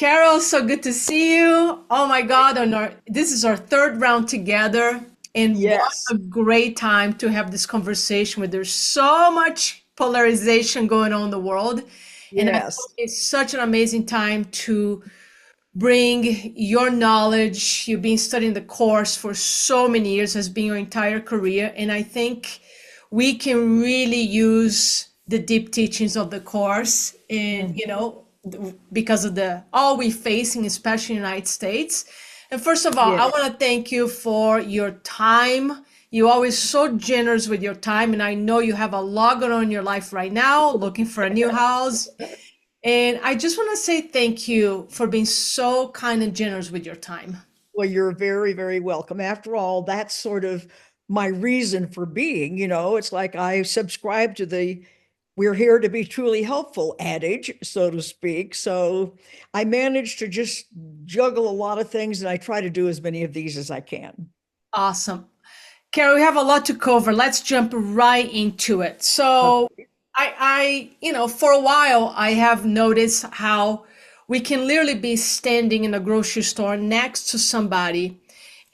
Carol, so good to see you. Oh my God, this is our third round together. And what Yes, a great time to have this conversation where there's so much polarization going on in the world. And I thought yes, it's such an amazing time to bring your knowledge. You've been studying the course for so many years, has been your entire career. And I think we can really use the deep teachings of the course and, mhm, because of the all we facing, especially in the United States. And first of all, I yeah. want to thank you for your time. You're always so generous with your time, and I know you have a lot going on in your life right now, looking for a new house. And I just want to say thank you for being so kind and generous with your time. Well, you're very, very welcome. After all, that's sort of my reason for being. It's like I subscribe to the we're here to be truly helpful adage, so to speak. So I manage to just juggle a lot of things, and I try to do as many of these as I can. Awesome. Carol, we have a lot to cover. Let's jump right into it. So, Okay. for a while, I have noticed how we can literally be standing in a grocery store next to somebody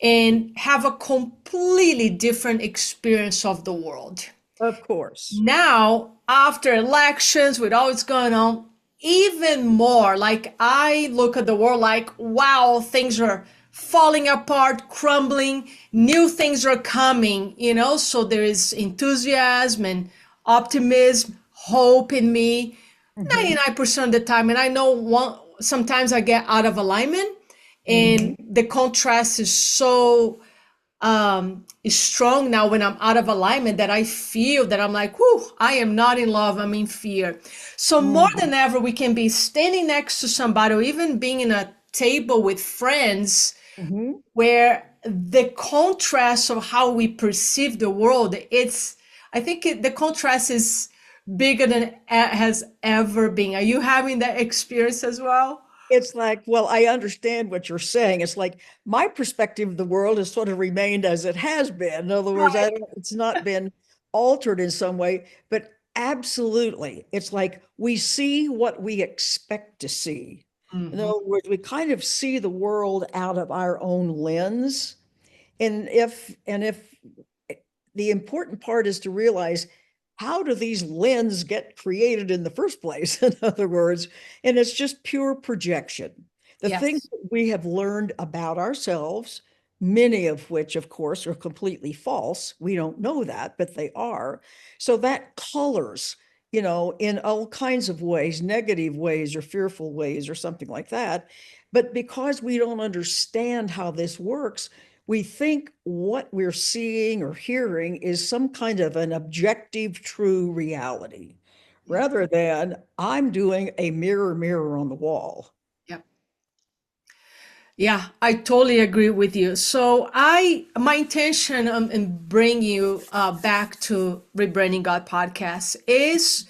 and have a completely different experience of the world. Of course. Now, after elections, with all that's going on, even more, like I look at the world like, wow, things are falling apart, crumbling, new things are coming, so there is enthusiasm and optimism, hope in me Hmm. 99% of the time. And I know sometimes I get out of alignment, Hmm. and the contrast is strong now when I'm out of alignment that I feel that I'm like, whoo, I am not in love, I'm in fear. So more Hmm. than ever, we can be standing next to somebody or even being in a table with friends Hmm. where the contrast of how we perceive the world, I think the contrast is bigger than it has ever been. Are you having that experience as well? It's like, well, I understand what you're saying. It's like my perspective of the world has sort of remained as it has been. In other words, Right. it's not been altered in some way, but absolutely, it's like we see what we expect to see. In Mhm. other words, we kind of see the world out of our own lens. And if the important part is to realize, how do these lenses get created in the first place? In other words, and it's just pure projection. The things Yes. that we have learned about ourselves, many of which, of course, are completely false. We don't know that, but they are. So that colors, in all kinds of ways, negative ways or fearful ways or something like that. But because we don't understand how this works, we think what we're seeing or hearing is some kind of an objective, true reality, Yeah. rather than I'm doing a mirror, mirror on the wall. Yeah. Yeah, I totally agree with you. So my intention in bringing you back to Rebranding God podcast is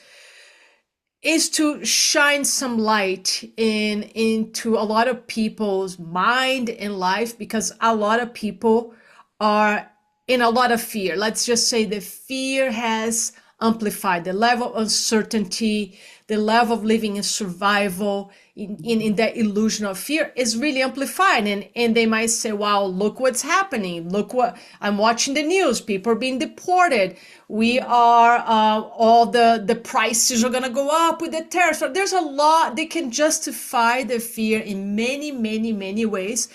to shine some light into a lot of people's mind and life, because a lot of people are in a lot of fear. Let's just say the fear has amplified the level of uncertainty, the level of living in survival, in that illusion of fear is really amplified. And they might say, wow, look what's happening. Look what I'm watching the news. People are being deported. We are, all the prices are going to go up with the tariffs. So there's a lot, they can justify the fear in many, many, many ways.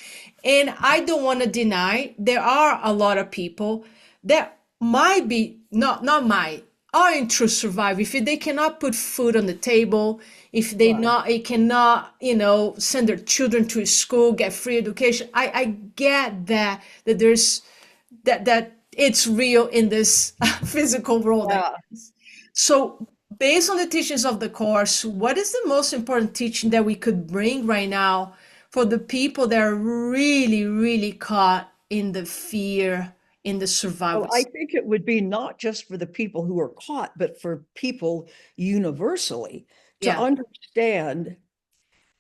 And I don't want to deny there are a lot of people that might be not might are in true survival if they cannot put food on the table, if Right. they cannot send their children to school, get free education. I get that there's that it's real in this physical world, I Yeah. guess. So based on the teachings of the course, what is the most important teaching that we could bring right now for the people that are really, really caught in the fear, in the Well, survival? I think it would be not just for the people who are caught, but for people universally to Yeah. understand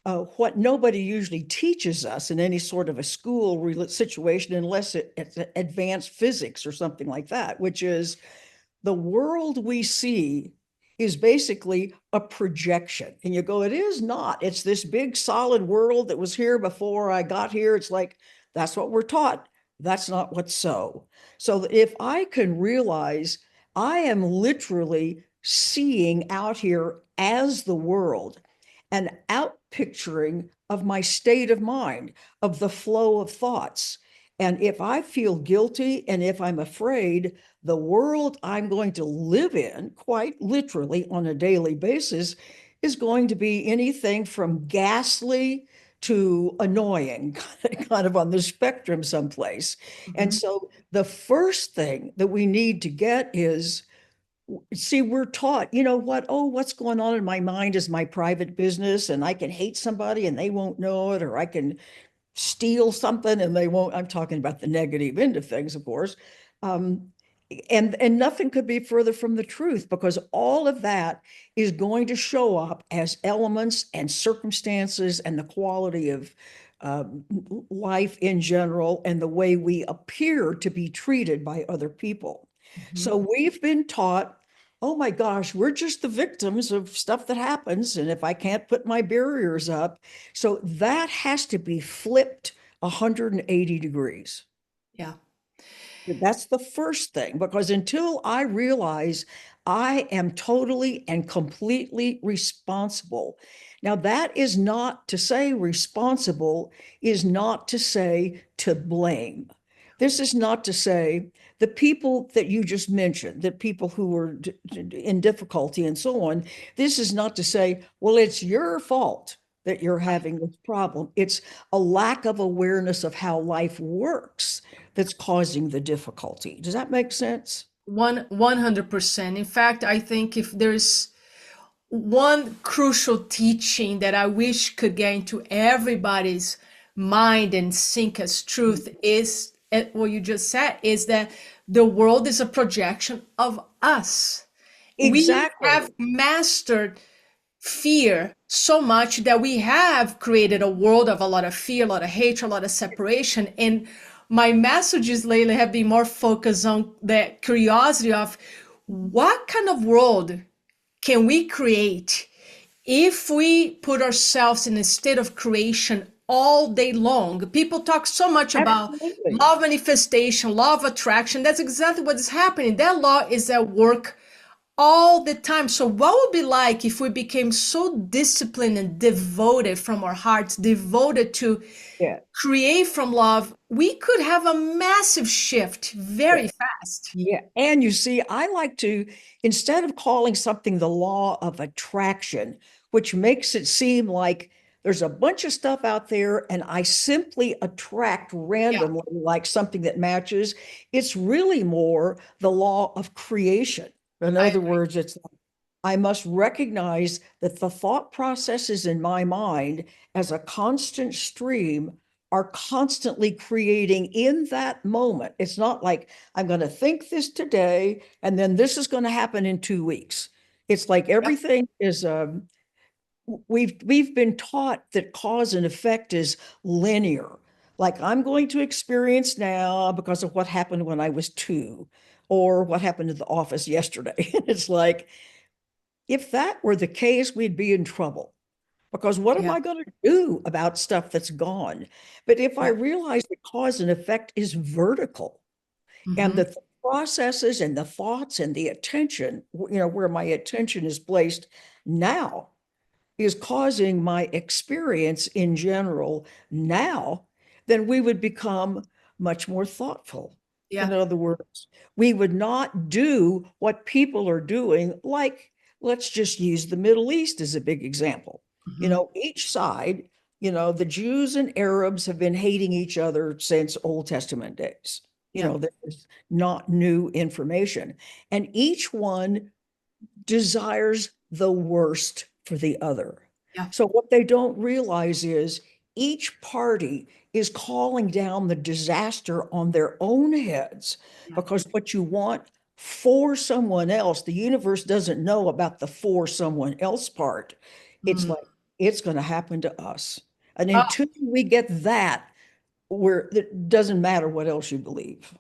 what nobody usually teaches us in any sort of a school situation, unless it's advanced physics or something like that, which is the world we see is basically a projection. And you go, it is not. It's this big solid world that was here before I got here. It's like, that's what we're taught. That's not what's so. So if I can realize I am literally seeing out here as the world, an out picturing of my state of mind, of the flow of thoughts. And if I feel guilty and if I'm afraid, the world I'm going to live in, quite literally on a daily basis, is going to be anything from ghastly to annoying, kind of on the spectrum someplace. And Mhm. so the first thing that we need to get is, see, we're taught, you know what? Oh, what's going on in my mind is my private business, and I can hate somebody and they won't know it, or I can steal something and they won't. I'm talking about the negative end of things, of course. Um, and nothing could be further from the truth, because all of that is going to show up as elements and circumstances and the quality of life in general and the way we appear to be treated by other people. Mhm. So we've been taught, oh my gosh, we're just the victims of stuff that happens. And if I can't put my barriers up, so that has to be flipped 180 degrees. Yeah. That's the first thing, because until I realize I am totally and completely responsible. Now, that is not to say responsible is not to say to blame. This is not to say the people that you just mentioned, the people who were in difficulty and so on. This is not to say, well, it's your fault that you're Right. having this problem. It's a lack of awareness of how life works that's causing the difficulty. Does that make sense? 100%. In fact, I think if there's one crucial teaching that I wish could get into everybody's mind and sink as truth is what you just said, is that the world is a projection of us. We have Exactly. mastered fear so much that we have created a world of a lot of fear, a lot of hatred, a lot of separation. And my messages lately have been more focused on the curiosity of what kind of world can we create if we put ourselves in a state of creation all day long. People talk so much about Absolutely. law of manifestation, law of attraction. That's exactly what is happening. That law is at work all the time. So, what would be like if we became so disciplined and devoted from our hearts, devoted to Yeah. create from love? We could have a massive shift Yeah. very fast. Yeah. And you see, I like to, instead of calling something the law of attraction, which makes it seem like there's a bunch of stuff out there and I simply attract Yeah, randomly like something that matches, it's really more the law of creation. In I other agree. words, it's I must recognize that the thought processes in my mind as a constant stream are constantly creating in that moment. It's not like I'm going to think this today and then this is going to happen in 2 weeks. It's like Yep. everything is we've been taught that cause and effect is linear. Like I'm going to experience now because of what happened when I was 2 or what happened in the office yesterday. It's like, if that were the case, we'd be in trouble, because what am Yeah. I going to do about stuff that's gone? But if I Yeah. realize that cause and effect is vertical, and Hmm. that the processes and the thoughts and the attention, where my attention is placed now, is causing my experience in general now, then we would become much more thoughtful. In Yeah. other words, we would not do what people are doing, like, let's just use the Middle East as a big example. Hmm. Each side, the Jews and Arabs have been hating each other since Old Testament days. Yeah. There's not new information. And each one desires the worst for the other. Yeah. So, what they don't realize is each party is calling down the disaster on their own heads, Yeah. because what you want for someone else, the universe doesn't know about the for someone else part. It's Mm. like, it's going to happen to us. And Oh, until we get that, where it doesn't matter what else you believe.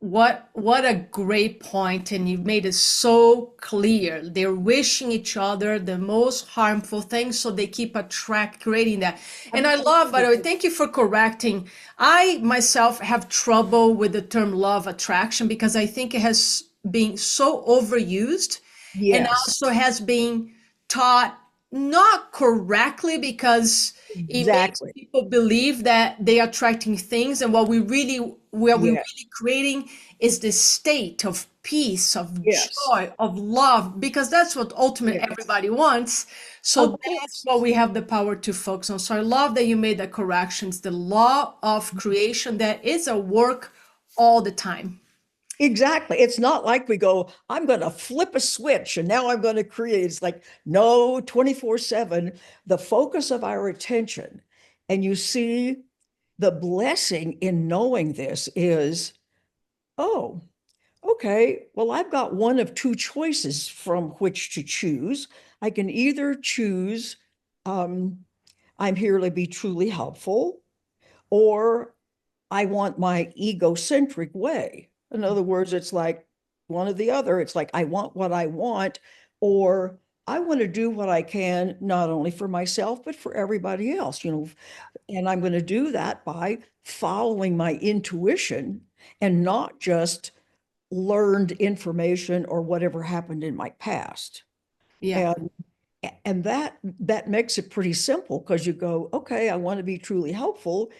What a great point, and you've made it so clear. They're wishing each other the most harmful things, so they keep attract creating that. And I love, by the way, Absolutely. thank you for correcting. I myself have trouble with the term law of attraction because I think it has been so overused and Yes, also has been taught not correctly because it makes exactly. people believe that they are attracting things, and what we Yeah, really creating is the state of peace, of yes, joy, of love, because that's what ultimately yes. everybody wants. So Of that's course. what we have the power to focus on. So I love that you made the corrections. The law of creation, that is a work all the time. Exactly. It's not like we go, I'm going to flip a switch and now I'm going to create. It's like, no, 24/7, the focus of our attention. And you see, the blessing in knowing this is, oh, okay, well, I've got one of two choices from which to choose. I can either choose, um, I'm here to be truly helpful, or I want my egocentric way. In other words, it's like one or the other. It's like I want what I want, or I want to do what I can, not only for myself, but for everybody else, and I'm going to do that by following my intuition and not just learned information or whatever happened in my past. Yeah, And that makes it pretty simple because you go, okay, I want to be truly helpful,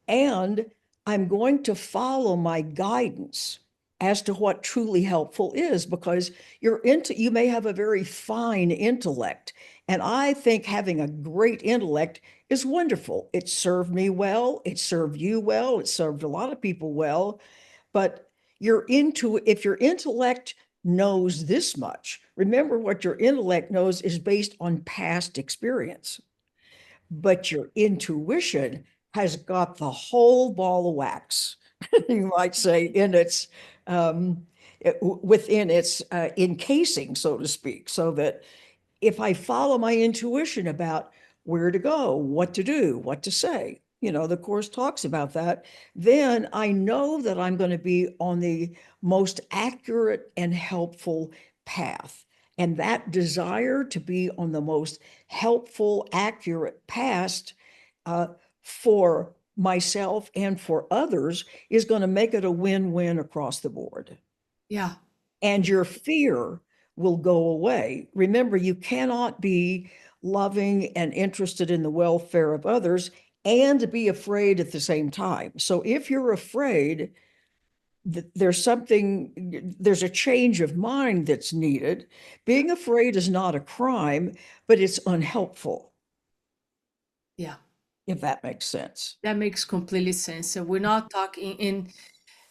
and I'm going to follow my guidance as to what truly helpful is, because you may have a very fine intellect. And I think having a great intellect is wonderful. It served me well, it served you well, it served a lot of people well. But if your intellect knows this much, remember what your intellect knows is based on past experience, but your intuition has got the whole ball of wax, you might say, um, within its encasing, so to speak, so that if I follow my intuition about where to go, what to do, what to say, the course talks about that, then I know that I'm going to be on the most accurate and helpful path. And that desire to be on the most helpful, accurate path uh, for myself and for others is going to make it a win-win across the board, yeah, and your fear will go away. Remember, you cannot be loving and interested in the welfare of others and be afraid at the same time. So if you're afraid, there's a change of mind that's needed. Being afraid is not a crime, but it's unhelpful, yeah. if that makes sense. That makes completely sense. So we're not talking in,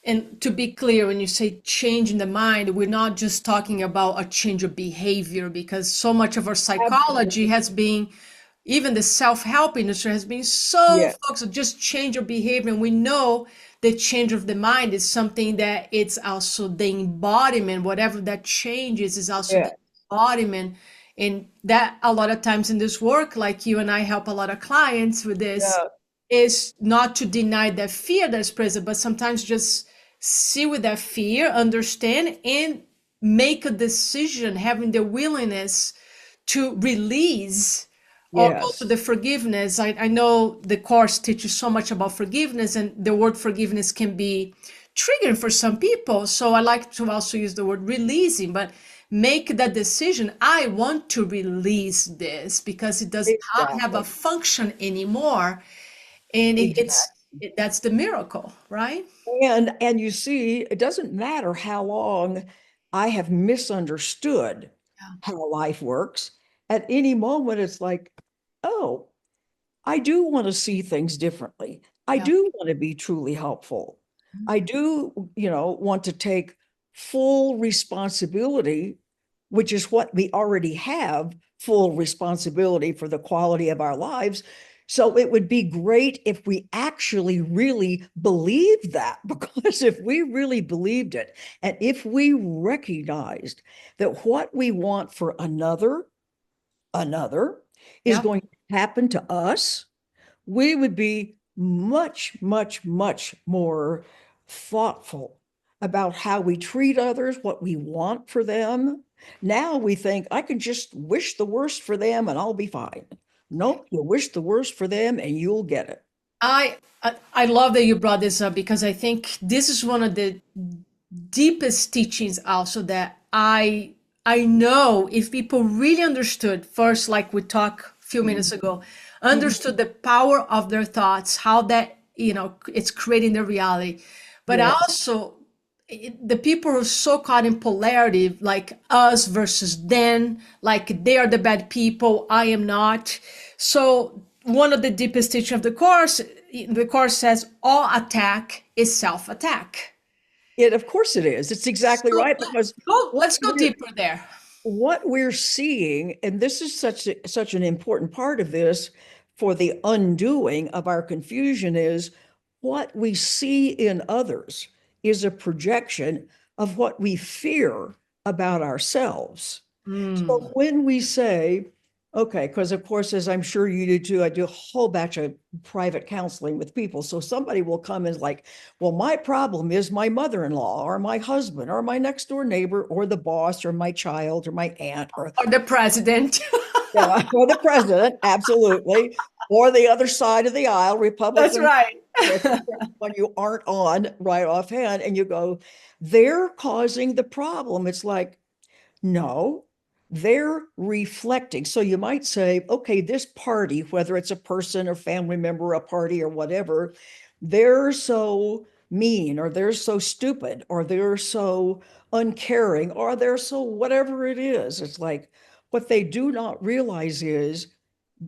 and to be clear, when you say change in the mind, we're not just talking about a change of behavior, because so much of our psychology Absolutely. has been, even the self-help industry has been so Yeah, focused on just change your behavior. And we know the change of the mind is something that it's also the embodiment, whatever that changes is also the yeah, embodiment. And that a lot of times in this work, like you and I help a lot of clients with this, yeah, is not to deny that fear that's present, but sometimes just see with that fear, understand, and make a decision, having the willingness to release or go to yes, the forgiveness. I know the course teaches so much about forgiveness, and the word forgiveness can be triggering for some people. So I like to also use the word releasing, but make that decision. I want to release this because it does not have a exactly, function anymore. And exactly. that's the miracle, right? And you see, it doesn't matter how long I have misunderstood Yeah, how life works. At any moment, it's like, oh, I do want to see things differently. I yeah, do want to be truly helpful. I do, want to take full responsibility, which is what we already have, full responsibility for the quality of our lives. So it would be great if we actually really believed that, because if we really believed it, and if we recognized that what we want for another is yeah, going to happen to us, we would be much, much, much more thoughtful about how we treat others, what we want for them. Now we think I can just wish the worst for them and I'll be fine. Nope, you wish the worst for them and you'll get it. I love that you brought this up because I think this is one of the deepest teachings also that I know if people really understood first, like we talked a few minutes ago, Mhm. understood the power of their thoughts, how that, you know, it's creating their reality. But Yes. also the people who are so caught in polarity, like us versus them, like they are the bad people, I am not. So one of the deepest teachings of the course says all attack is self-attack. It, of course it is. It's exactly So right because what let's go we're deeper there. what we're seeing, and this is such an important part of this for the undoing of our confusion, is what we see in others is a projection of what we fear about ourselves. So Mm. when we say, okay, because of course, as I'm sure you do too, I do a whole batch of private counseling with people. So somebody will come and like, well, my problem is my mother-in-law or my husband or my next door neighbor or the boss or my child or my aunt or Or the president. yeah, or the president, absolutely, or the other side of the aisle, That's Republican, right. when you aren't on right offhand, and you go, they're causing the problem. It's like, no, they're reflecting. So you might say, okay, this party, whether it's a person or family member, a party or whatever, they're so mean or they're so stupid or they're so uncaring or they're so whatever it is. It's like what they do not realize is,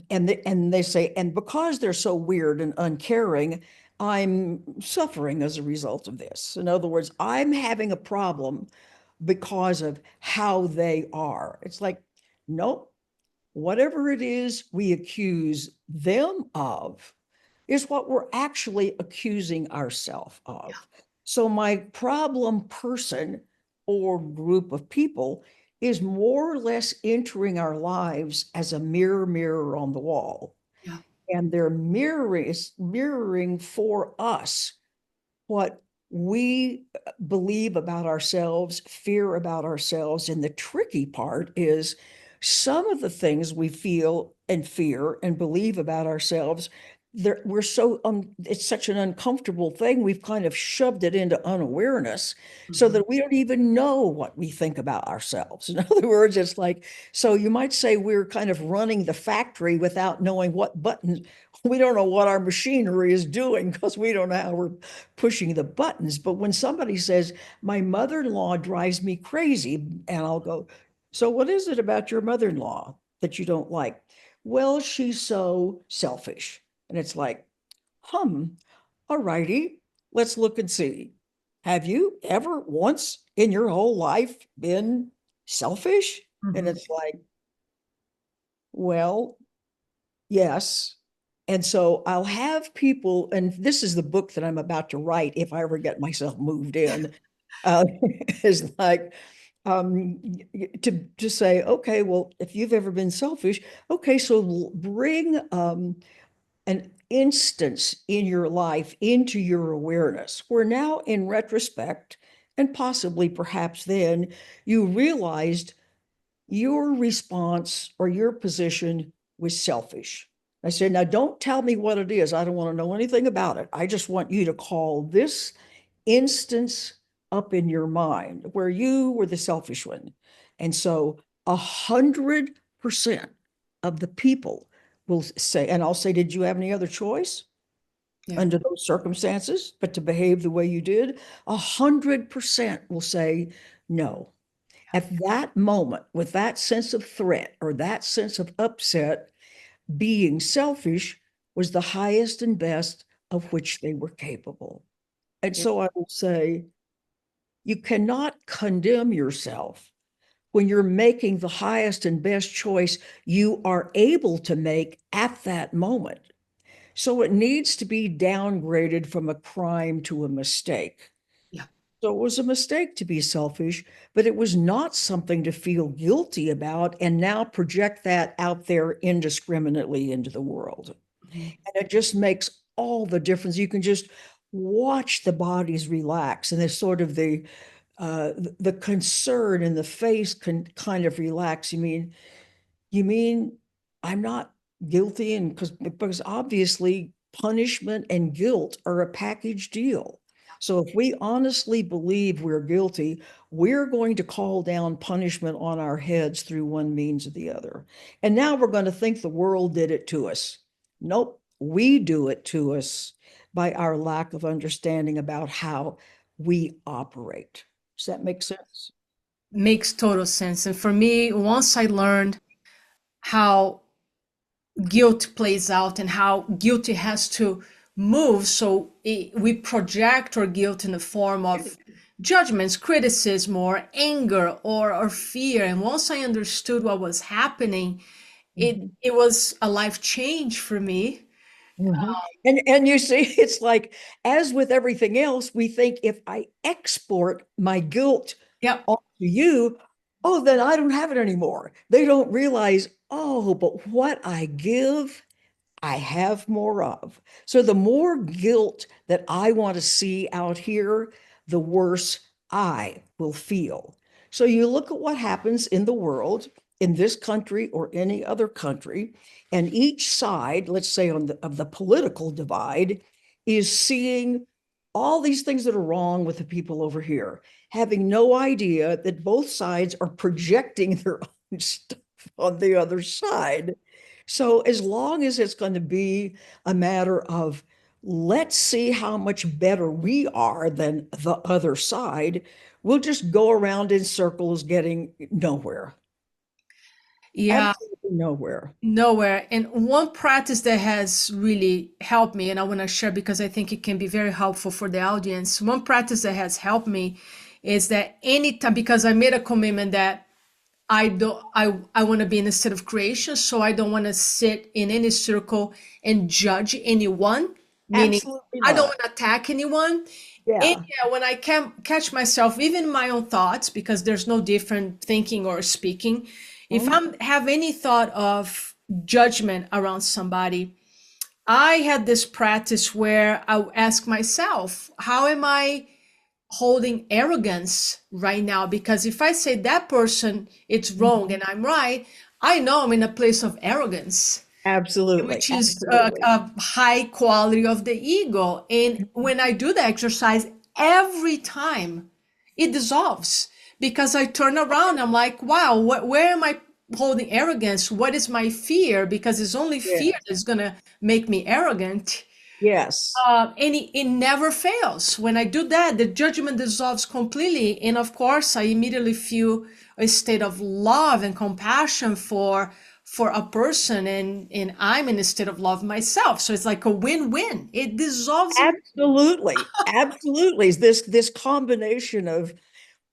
and they say, and because they're so weird and uncaring, I'm suffering as a result of this. In other words, I'm having a problem because of how they are. It's like, nope, whatever it is we accuse them of is what we're actually accusing ourselves of. So my problem person or group of people is more or less entering our lives as a mirror on the wall. Yeah. And they're mirroring for us what we believe about ourselves, fear about ourselves. And the tricky part is some of the things we feel and fear and believe about ourselves, we're so it's such an uncomfortable thing. We've kind of shoved it into unawareness so Mhm. that we don't even know what we think about ourselves. In other words, it's like, so you might say we're kind of running the factory without knowing what buttons, we don't know what our machinery is doing because we don't know how we're pushing the buttons. But when somebody says, my mother-in-law drives me crazy, and I'll go, so what is it about your mother-in-law that you don't like? Well, she's so selfish. And it's like, all righty, let's look and see. Have you ever once in your whole life been selfish? And Mhm. it's like, well, yes. And so I'll have people, and this is the book that I'm about to write if I ever get myself moved in, is like to say, okay, well, if you've ever been selfish, okay, so bring an instance in your life into your awareness, where now in retrospect, and possibly perhaps then, you realized your response or your position was selfish. I said, now don't tell me what it is. I don't want to know anything about it. I just want you to call this instance up in your mind where you were the selfish one. And so 100% of the people will say, and I'll say, did you have any other choice Yeah. under those circumstances but to behave the way you did? 100% will say no. At that moment, with that sense of threat or that sense of upset, being selfish was the highest and best of which they were capable. And Yeah. so I will say, you cannot condemn yourself when you're making the highest and best choice you are able to make at that moment. So it needs to be downgraded from a crime to a mistake. Yeah. So it was a mistake to be selfish, but it was not something to feel guilty about and now project that out there indiscriminately into the world. Mhm. And it just makes all the difference. You can just watch the bodies relax, and there's sort of the concern in the face can kind of relax. You mean I'm not guilty? And because obviously punishment and guilt are a package deal. So if we honestly believe we're guilty, we're going to call down punishment on our heads through one means or the other. And now we're going to think the world did it to us. Nope, we do it to us by our lack of understanding about how we operate. Does that make sense? Makes total sense. And for me, once I learned how guilt plays out and how guilty has to move, so we project our guilt in the form of judgments, criticism, or anger, or fear. And once I understood what was happening, it Mhm. it was a life change for me. Mhm. And you see, it's like, as with everything else, we think if I export my guilt Yep. onto you, oh, then I don't have it anymore. They don't realize, oh, but what I give, I have more of. So the more guilt that I want to see out here, the worse I will feel. So you look at what happens in the world, in this country or any other country, and each side, let's say of the political divide, is seeing all these things that are wrong with the people over here, having no idea that both sides are projecting their own stuff on the other side. So as long as it's going to be a matter of let's see how much better we are than the other side, we'll just go around in circles getting nowhere. Yeah. Absolutely nowhere. Nowhere. And one practice that has really helped me, and I want to share because I think it can be very helpful for the audience. One practice that has helped me is that anytime, because I made a commitment that I want to be in a state of creation, so I don't want to sit in any circle and judge anyone, meaning Absolutely I don't not. want to attack anyone. And Yeah. yeah, when I can catch myself, even my own thoughts, because there's no different thinking or speaking, if Mhm. I have any thought of judgment around somebody, I had this practice where I ask myself, how am I holding arrogance right now? Because if I say that person it's wrong Mhm. and I'm right, I know I'm in a place of arrogance, Absolutely. which is Absolutely. a high quality of the ego. And when I do the exercise, every time it dissolves because I turn around. I'm like, wow, where am I holding arrogance? What is my fear? Because it's only fear Yeah. that's going to make me arrogant. Yes. And it never fails. When I do that, the judgment dissolves completely. And of course, I immediately feel a state of love and compassion for a person, and I'm in a state of love myself. So it's like a win-win. It dissolves. Absolutely. Absolutely. This combination of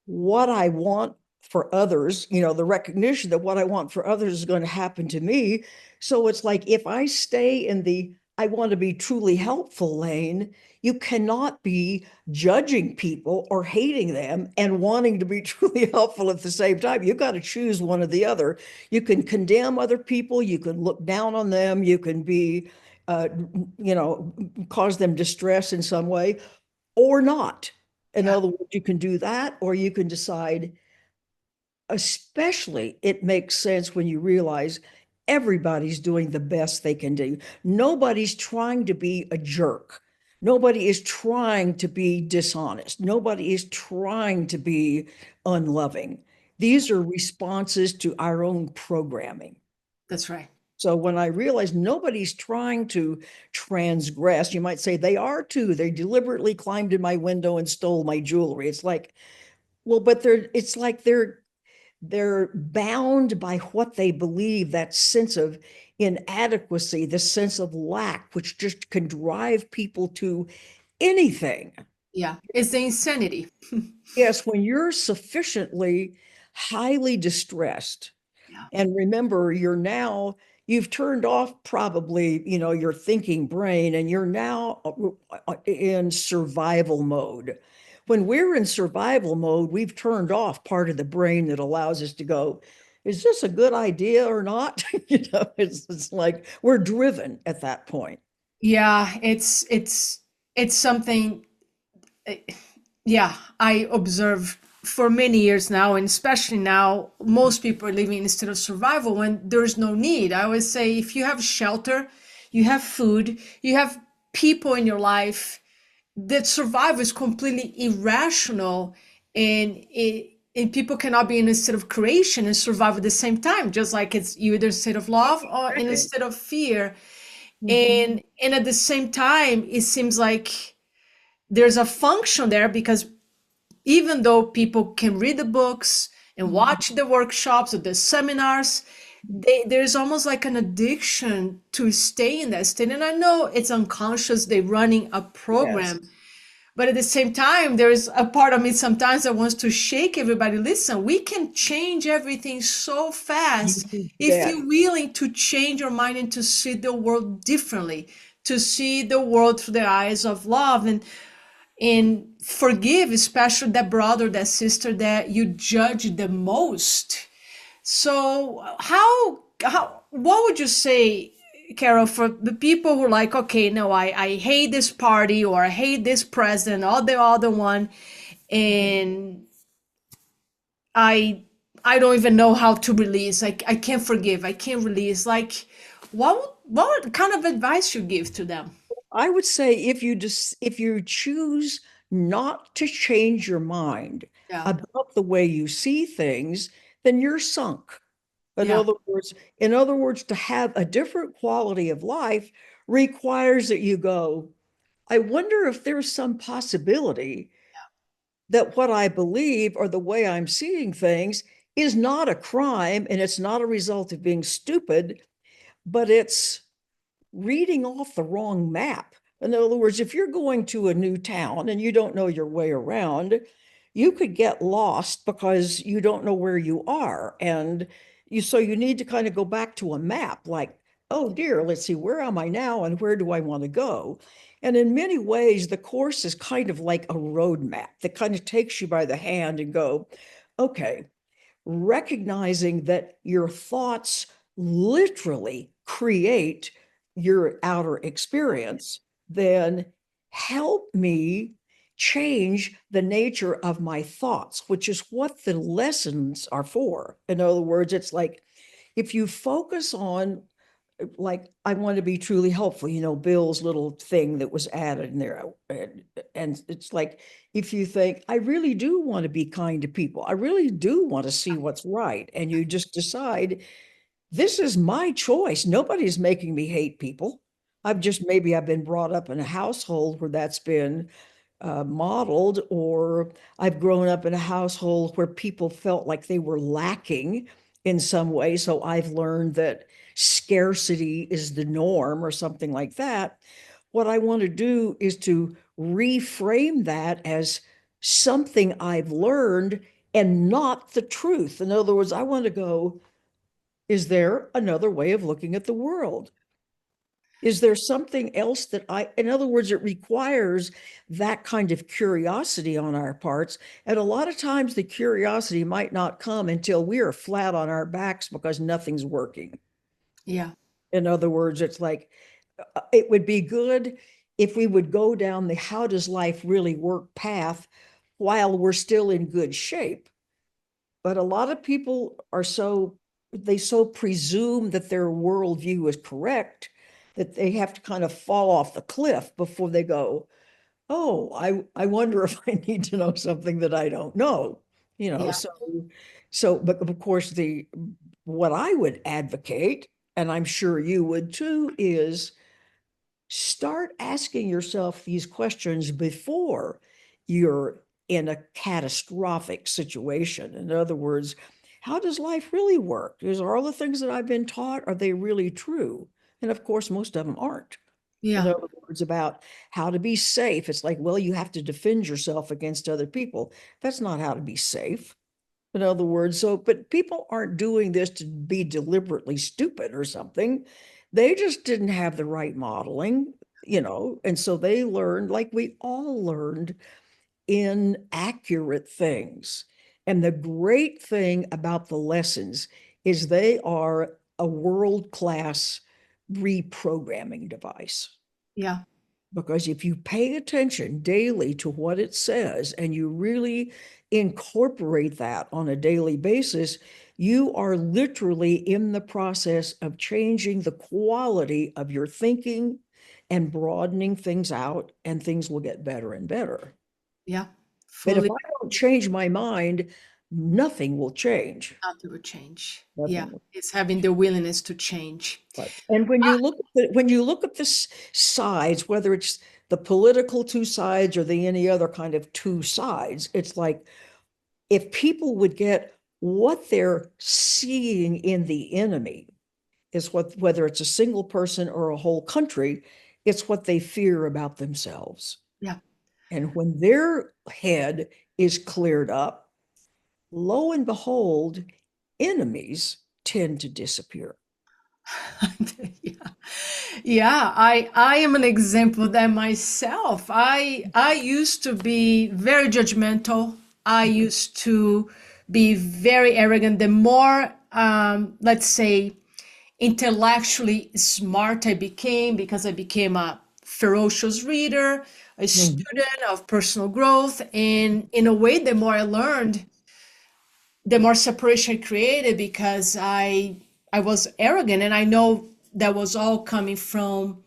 what I want for others, the recognition that what I want for others is going to happen to me. So it's like if I stay in the I want to be truly helpful lane, you cannot be judging people or hating them and wanting to be truly helpful at the same time. You've got to choose one or the other. You can condemn other people, you can look down on them, you can be, uh, cause them distress in some way, or not. In Yeah, other words, you can do that, or you can decide, especially it makes sense when you realize everybody's doing the best they can do. Nobody's trying to be a jerk. Nobody is trying to be dishonest. Nobody is trying to be unloving. These are responses to our own programming. that's right. So when I realized nobody's trying to transgress, you might say they are too. They deliberately climbed in my window and stole my jewelry. It's like, well, but it's like they're bound by what they believe, that sense of inadequacy, the sense of lack, which just can drive people to anything. Yeah, it's the insanity. Yes, when you're sufficiently highly distressed. Yeah, And remember, you've turned off probably, your thinking brain, and you're now in survival mode. When we're in survival mode, we've turned off part of the brain that allows us to go, is this a good idea or not? It's like we're driven at that point. yeah, it's it's something, eh, yeah, I observe for many years now, and especially now, most people are living in a state of survival when there's no need. I always say if you have shelter, you have food, you have people in your life, that survival is completely irrational, and people cannot be in a state of creation and survive at the same time, just like it's you either a state of love or in a Exactly. state of fear. Mhm. And at the same time, it seems like there's a function there, because even though people can read the books and Mhm. watch the workshops or the seminars, there's almost like an addiction to stay in that state. And I know it's unconscious, they're running a Yes. program, but at the same time, there's a part of me sometimes that wants to shake everybody. Listen, we can change everything so fast You if bet. you're willing to change your mind and to see the world differently, to see the world through the eyes of love, and forgive, especially that brother, that sister that you judge the most. So how what would you say, Carol, for the people who are like, okay, no, I hate this party, or I hate this president or the other one, and I I don't even know how to release. I can't forgive, I can't release. Like, what kind of advice you give to them? I would say if you choose not to change your mind Yeah, about the way you see things, then you're sunk. In yeah, other words, in other words, to have a different quality of life requires that you go, I wonder if there's some possibility that what I believe or the way I'm seeing things is not a crime and it's not a result of being stupid, but it's reading off the wrong map. In other words, if you're going to a new town and you don't know your way around, you could get lost because you don't know where you are. And so you need to kind of go back to a map like, oh dear, let's see, where am I now and where do I want to go? And in many ways, the course is kind of like a road map that kind of takes you by the hand and go, okay, recognizing that your thoughts literally create your outer experience, then help me change the nature of my thoughts, which is what the lessons are for. In other words, it's like if you focus on like I want to be truly helpful, Bill's little thing that was added in there. And it's like if you think, I really do want to be kind to people, I really do want to see what's right, and you just decide, this is my choice. Nobody's making me hate people. I've been brought up in a household where that's been modeled, or I've grown up in a household where people felt like they were lacking in some way. So I've learned that scarcity is the norm or something like that. What I want to do is to reframe that as something I've learned and not the truth. In other words, I want to go, is there another way of looking at the world? Is there something else in other words, it requires that kind of curiosity on our parts. And a lot of times the curiosity might not come until we are flat on our backs because nothing's working. yeah, In other words, it's like it would be good if we would go down the how does life really work path while we're still in good shape. But a lot of people they so presume that their worldview is correct that they have to kind of fall off the cliff before they go, oh, I wonder if I need to know something that I don't know. You know, yeah, so but of course the what I would advocate, and I'm sure you would too, is start asking yourself these questions before you're in a catastrophic situation. In other words, how does life really work? Is all the things that I've been taught, are they really true? And of course, most of them aren't. In yeah, other words, about how to be safe. It's like, well, you have to defend yourself against other people. That's not how to be safe. In other words, but people aren't doing this to be deliberately stupid or something. They just didn't have the right modeling, and so they learned, like we all learned, inaccurate things. And the great thing about the lessons is they are a world-class reprogramming device. yeah. Because if you pay attention daily to what it says and you really incorporate that on a daily basis, you are literally in the process of changing the quality of your thinking and broadening things out, and things will get better and better. Yeah, But if fully. I don't change my mind, nothing will change. Nothing would change. Yeah, Nothing will. it's having the willingness to change. Right. And when you look at the sides, whether it's the political two sides or the any other kind of two sides, it's like if people would get what they're seeing in the enemy is what, whether it's a single person or a whole country, it's what they fear about themselves. Yeah. And when their head is cleared up, lo and behold, enemies tend to disappear. Yeah. Yeah, I am an example of that myself. I used to be very judgmental. I used to be very arrogant. The more let's say intellectually smart I became, because I became a ferocious reader, a Mhm. student of personal growth, and in a way the more I learned, the more separation I created, because I was arrogant, and I know that was all coming from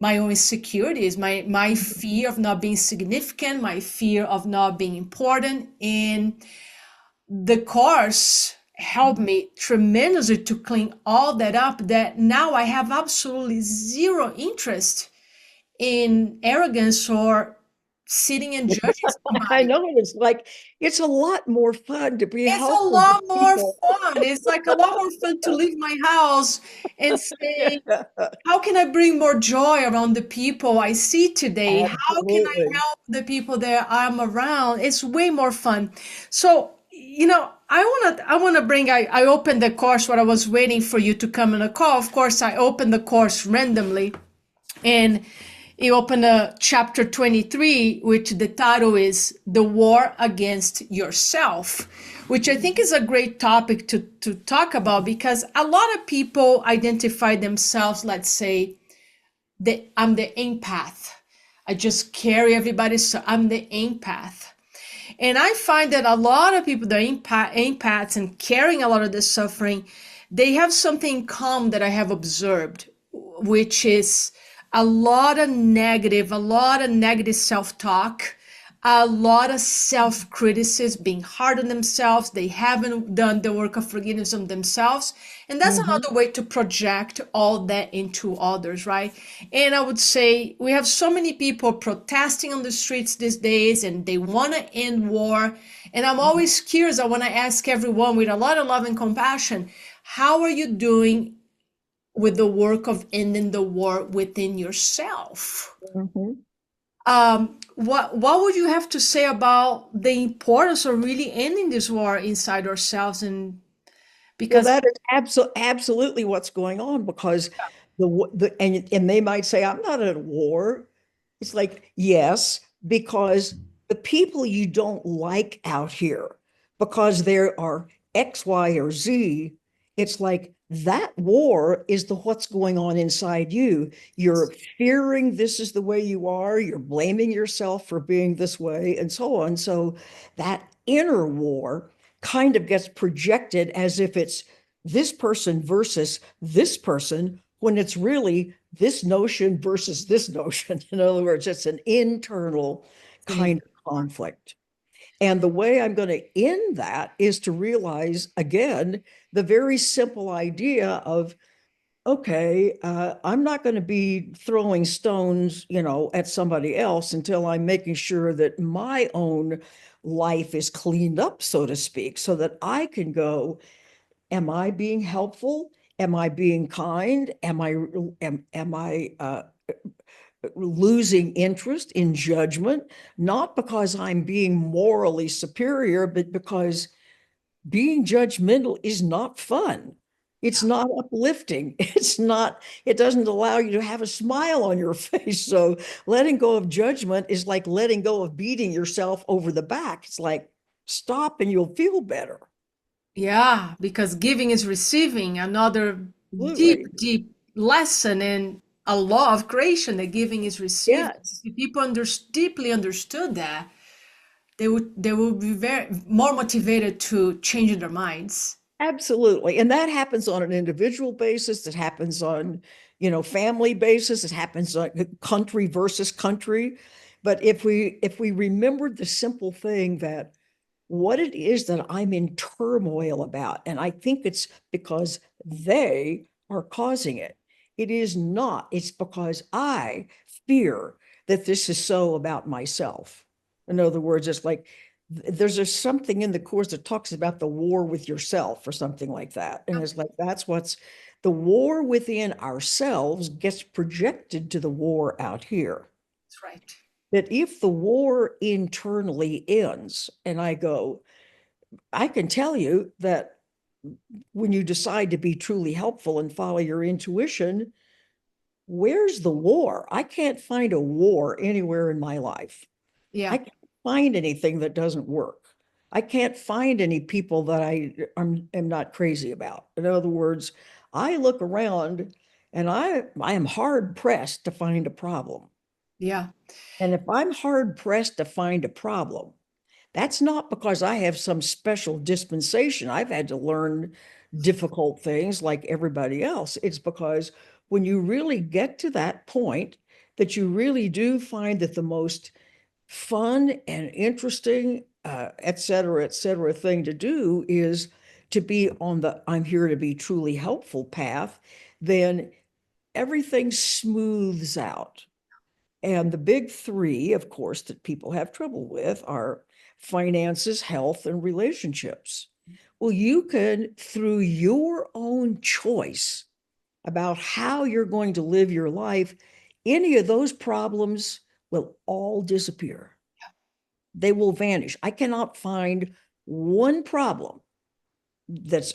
my own insecurities, my fear of not being significant, my fear of not being important. And the course helped me tremendously to clean all that up, that now I have absolutely zero interest in arrogance or sitting and judging I somebody. know it's like it's a lot more fun to be It's a helpful to lot more people. fun. It's like a lot more fun to leave my house and say, how can I bring more joy around the people I see today? How can I Absolutely. help the people that I'm around? It's way more fun. So, I wanna bring, I opened the course while I was waiting for you to come on a call. Of course, I opened the course randomly, and you open a chapter 23, which the title is The War Against Yourself, which I think is a great topic to talk about, because a lot of people identify themselves, let's say, I'm the empath. I just carry everybody, so I'm the empath. And I find that a lot of people that are empaths and carrying a lot of this suffering, they have something in common that I have observed, which is a lot of negative self-talk, a lot of self-criticism, being hard on themselves. They haven't done the work of forgiveness on themselves. And that's Mhm. another way to project all that into others, right? And I would say we have so many people protesting on the streets these days, and they want to end war. And I'm always curious. I want to ask everyone with a lot of love and compassion, how are you doing with the work of ending the war within yourself? Mhm. What would you have to say about the importance of really ending this war inside ourselves? And Well, because that is absolutely what's going on, because and they might say, I'm not at war. It's like, yes, because the people you don't like out here, because there are X, Y, or Z, it's like that war is the what's going on inside you. You're fearing this is the way you are, you're blaming yourself for being this way, and so on. So that inner war kind of gets projected as if it's this person versus this person, when it's really this notion versus this notion. In other words, it's an internal it's an kind of conflict. And the way I'm going to end that is to realize again the very simple idea of, okay, I'm not going to be throwing stones, at somebody else until I'm making sure that my own life is cleaned up, so to speak, so that I can go, am I being helpful? Am I being kind? Am I losing interest in judgment? Not because I'm being morally superior, but because being judgmental is not fun. It's not uplifting. It doesn't allow you to have a smile on your face. So letting go of judgment is like letting go of beating yourself over the back. It's like, stop and you'll feel better. Yeah, because giving is receiving, another deep, Absolutely. deep lesson. And a law of creation that giving is receiving. Yes. If people deeply understood that, they would be very more motivated to change their minds. Absolutely. And that happens on an individual basis. It happens on, family basis. It happens on country versus country. But if we remembered the simple thing that what it is that I'm in turmoil about, and I think it's because they are causing it. It is not. It's because I fear that this is so about myself. In other words, it's like there's something in the course that talks about the war with yourself or something like that. And it's like that's what's the war within ourselves gets projected to the war out here. That's right. That if the war internally ends, and I can tell you that when you decide to be truly helpful and follow your intuition, where's the war? I can't find a war anywhere in my life. Yeah. I can't find anything that doesn't work. I can't find any people that am not crazy about. In other words, I look around and I am hard pressed to find a problem. Yeah. And if I'm hard pressed to find a problem, that's not because I have some special dispensation. I've had to learn difficult things like everybody else. It's because when you really get to that point, that you really do find that the most fun and interesting, et cetera, thing to do is to be on the I'm here to be truly helpful path, then everything smooths out. And the big three, of course, that people have trouble with are finances, health, and relationships. Well, you can, through your own choice about how you're going to live your life, any of those problems will all disappear. They will vanish. I cannot find one problem that's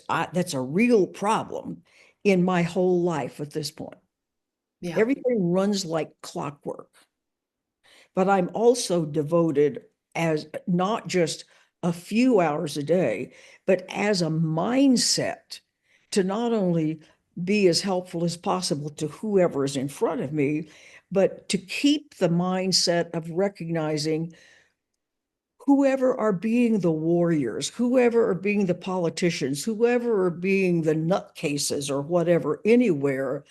a real problem in my whole life at this point. Yeah. Everything runs like clockwork. But I'm also devoted as not just a few hours a day, but as a mindset to not only be as helpful as possible to whoever is in front of me, but to keep the mindset of recognizing whoever are being the warriors, whoever are being the politicians, whoever are being the nutcases or whatever anywhere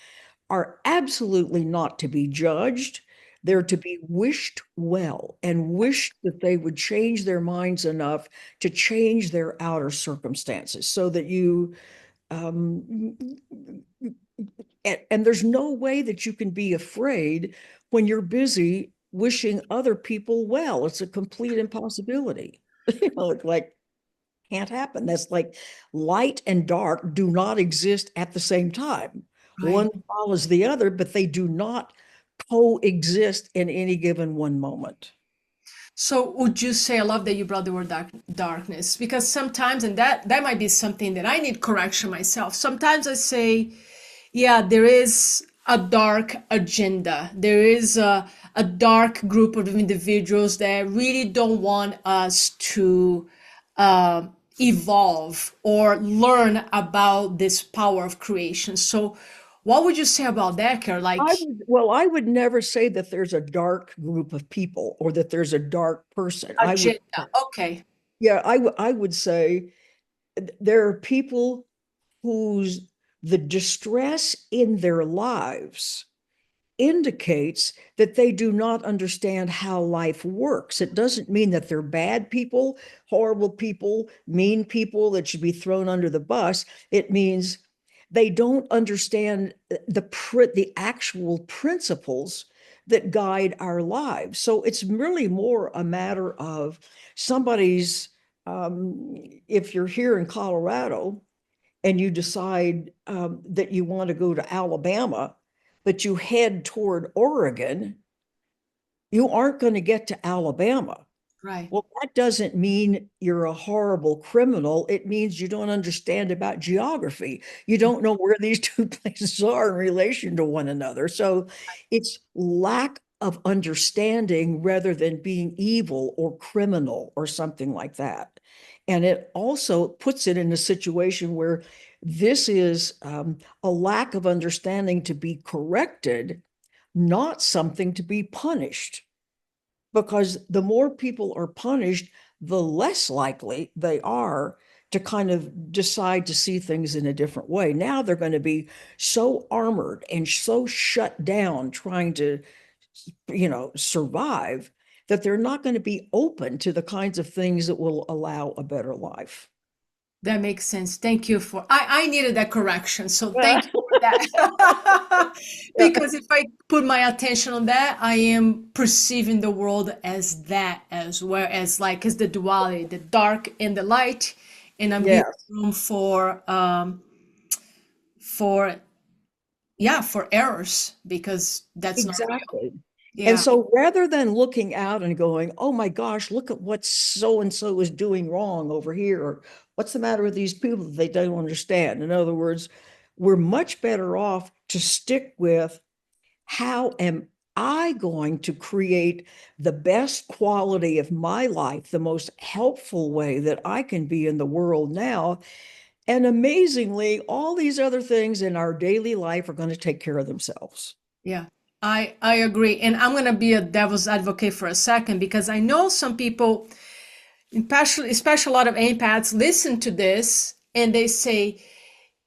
are absolutely not to be judged. They're to be wished well and wished that they would change their minds enough to change their outer circumstances so that um, and there's no way that you can be afraid when you're busy wishing other people well. It's a complete impossibility. It's like can't happen. That's like light and dark do not exist at the same time. One Right. follows the other, but they do not coexist in any given one moment. So would you say, I love that you brought the word darkness, because sometimes, and that might be something that I need correction myself. Sometimes I say, yeah, there is a dark agenda. There is a dark group of individuals that really don't want us to uh, evolve or learn about this power of creation. So what would you say about that, Carol? Like I would never say that there's a dark group of people or that there's a dark person. agenda. Okay. Yeah, I would say there are people whose the distress in their lives indicates that they do not understand how life works. It doesn't mean that they're bad people, horrible people, mean people that should be thrown under the bus. It means they don't understand the actual principles that guide our lives. So it's really more a matter of somebody's, if you're here in Colorado and you decide that you want to go to Alabama, but you head toward Oregon, you aren't going to get to Alabama. Right. Well, that doesn't mean you're a horrible criminal. It means you don't understand about geography. You don't know where these two places are in relation to one another. So it's lack of understanding rather than being evil or criminal or something like that. And it also puts it in a situation where this is a lack of understanding to be corrected not something to be punished, because the more people are punished, the less likely they are to kind of decide to see things in a different way. Now they're going to be so armored and so shut down trying to, survive, that they're not going to be open to the kinds of things that will allow a better life. That makes sense. Thank you for I needed that correction. So thank you for that. Yeah, Because if I put my attention on that, I am perceiving the world as that as well as like as the duality, the dark and the light, and I'm giving yes, room for yeah, for errors because that's not real. exactly. And Yeah. so rather than looking out and going, oh my gosh, look at what so and so is doing wrong over here, or what's the matter with these people that they don't understand? In other words, we're much better off to stick with, how am I going to create the best quality of my life, the most helpful way that I can be in the world now? And amazingly, all these other things in our daily life are going to take care of themselves. Yeah, I agree. And I'm gonna be a devil's advocate for a second because I know some people, especially a lot of empaths, listen to this and they say,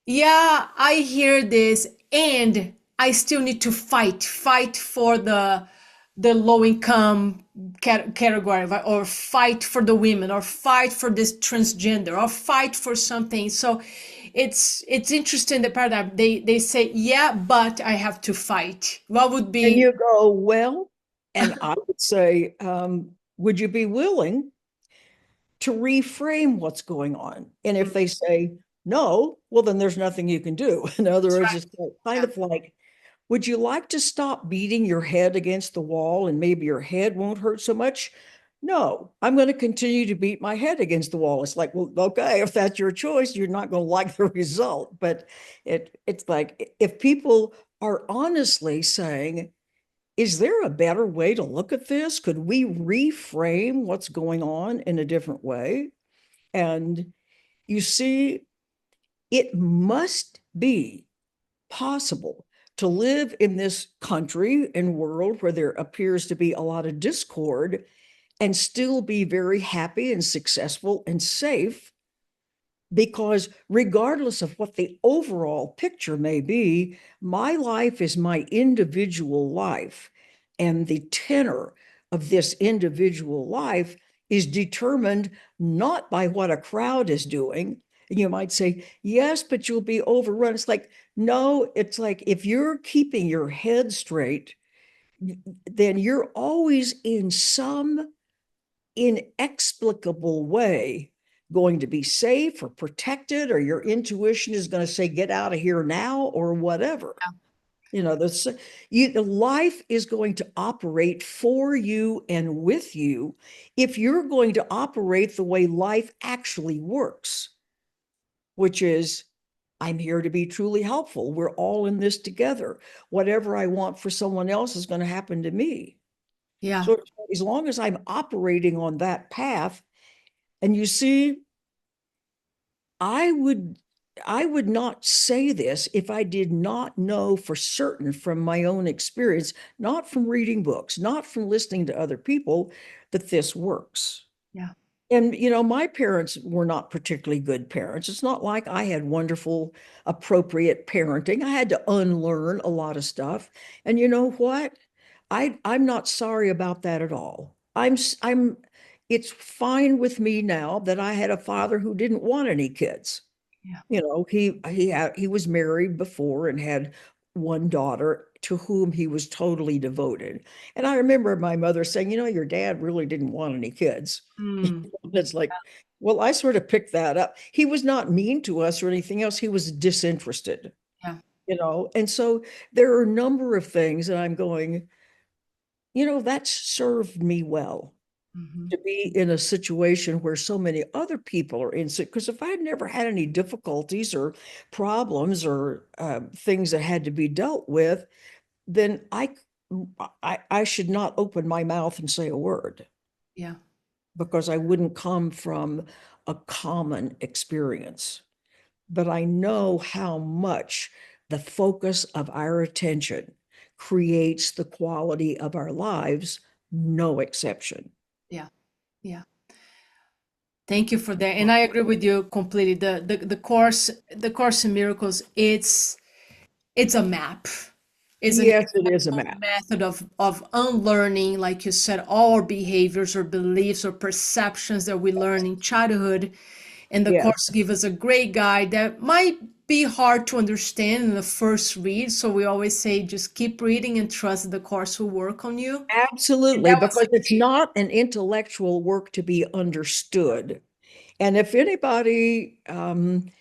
yeah, I hear this and I still need to fight for the low income category, or fight for the women, or fight for this transgender, or fight for something. So it's interesting, the paradigm. They say, yeah, but I have to fight. What would And be you go, well, and I would say, would you be willing to reframe what's going on? And if they say no, well, then there's nothing you can do. In other that's words, right. it's kind of like, would you like to stop beating your head against the wall and maybe your head won't hurt so much? No, I'm going to continue to beat my head against the wall. It's like, well, okay, if that's your choice, you're not going to like the result. But it's like, if people are honestly saying, is there a better way to look at this? Could we reframe what's going on in a different way? And you see, it must be possible to live in this country and world where there appears to be a lot of discord and still be very happy and successful and safe, because regardless of what the overall picture may be, my life is my individual life. And the tenor of this individual life is determined not by what a crowd is doing. And you might say, yes, but you'll be overrun. It's like, no, it's like if you're keeping your head straight, then you're always in some inexplicable way going to be safe or protected, or your intuition is going to say, get out of here now, or whatever. The life is going to operate for you and with you if you're going to operate the way life actually works, which is, I'm here to be truly helpful. We're all in this together. Whatever I want for someone else is going to happen to me. Yeah, So as long as I'm operating on that path, and you see, I would I would not say this if I did not know for certain from my own experience, not from reading books, not from listening to other people, that this works. yeah, And, my parents were not particularly good parents. It's not like I had wonderful, appropriate parenting. I had to unlearn a lot of stuff. And you know what? I'm not sorry about that at all. It's fine with me now that I had a father who didn't want any kids. yeah. He was married before and had one daughter to whom he was totally devoted. And I remember my mother saying, your dad really didn't want any kids. Mm, It's like, well, I sort of picked that up. He was not mean to us or anything else. He was disinterested, yeah. And so there are a number of things that I'm going, that's served me well, Hmm. to be in a situation where so many other people are in. Because if I had never had any difficulties or problems or things that had to be dealt with, then I should not open my mouth and say a word, Yeah, because I wouldn't come from a common experience. But I know how much the focus of our attention creates the quality of our lives, no exception. Yeah. Yeah. Thank you for that. And I agree with you completely. The course in miracles, it's a map. It's an Yes, it is a incredible map. method of unlearning, like you said, all our behaviors or beliefs or perceptions that we learn in childhood. And the Yes, course gives us a great guide that might be hard to understand in the first read. So we always say just keep reading and trust the course will work on you. And absolutely, that was because the it's case. not an intellectual work to be understood. And if anybody, and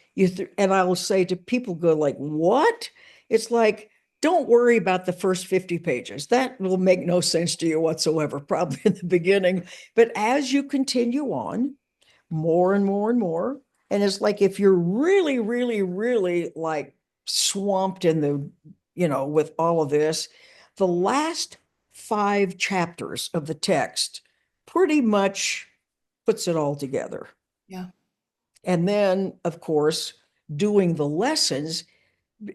I will say to people, go like, what? It's like, don't worry about the first 50 pages. That will make no sense to you whatsoever, probably in the beginning. But as you continue on, more and more and more, and it's like if you're really, really, really like swamped in the, with all of this, the last 5 chapters of the text pretty much puts it all together. Yeah. And then, of course, doing the lessons,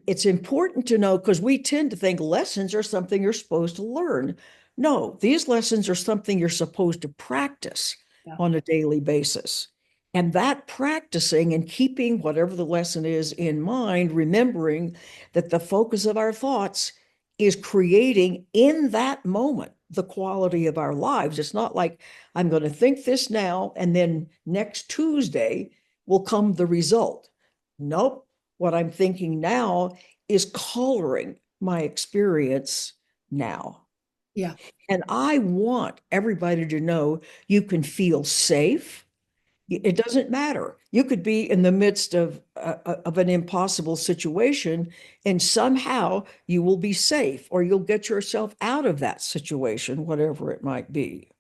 it's important to know because we tend to think lessons are something you're supposed to learn. No, these lessons are something you're supposed to practice Yeah. on a daily basis. And that practicing and keeping whatever the lesson is in mind, remembering that the focus of our thoughts is creating in that moment the quality of our lives. It's not like I'm going to think this now and then next Tuesday will come the result. Nope. What I'm thinking now is coloring my experience now. Yeah. And I want everybody to know you can feel safe. It doesn't matter. You could be in the midst of an impossible situation, and somehow you will be safe, or you'll get yourself out of that situation, whatever it might be.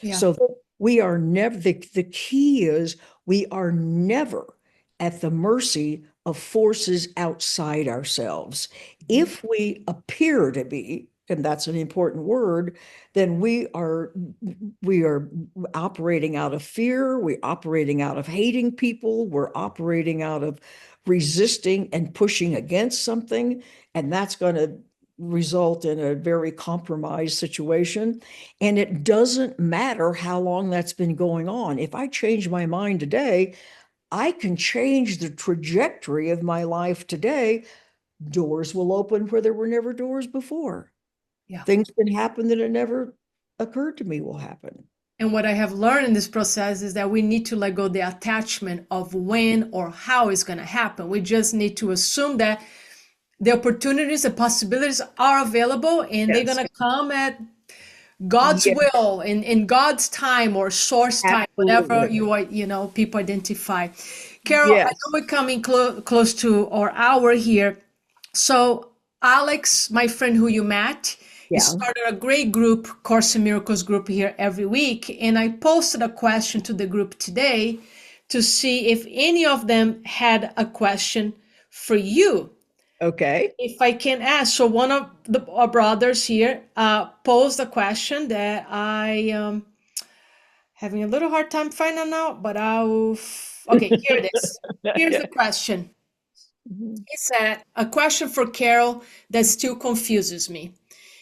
Yeah. So we are never, the key is we are never at the mercy of forces outside ourselves. Mhm. If we appear to be, and that's an important word, then we are operating out of fear, we're operating out of hating people, we're operating out of resisting and pushing against something, and that's going to result in a very compromised situation. And it doesn't matter how long that's been going on. If I change my mind today, I can change the trajectory of my life today. Doors will open where there were never doors before. Yeah. Things can happen that had never occurred to me will happen. And what I have learned in this process is that we need to let go the attachment of when or how it's going to happen. We just need to assume that the opportunities, the possibilities are available and they're going Yes. to come at God's Yes, will in God's time or source time, whatever absolutely. people identify. Carol, I know Yes. we're coming close to our hour here. So Alex, my friend who you met, he Yeah. started a great group, Course in Miracles group here every week. And I posted a question to the group today to see if any of them had a question for you. Okay. If I can ask, so one of our brothers here posed a question that I having a little hard time finding out, but okay, here it is. Here's the Yeah. question. He said, a question for Carol that still confuses me.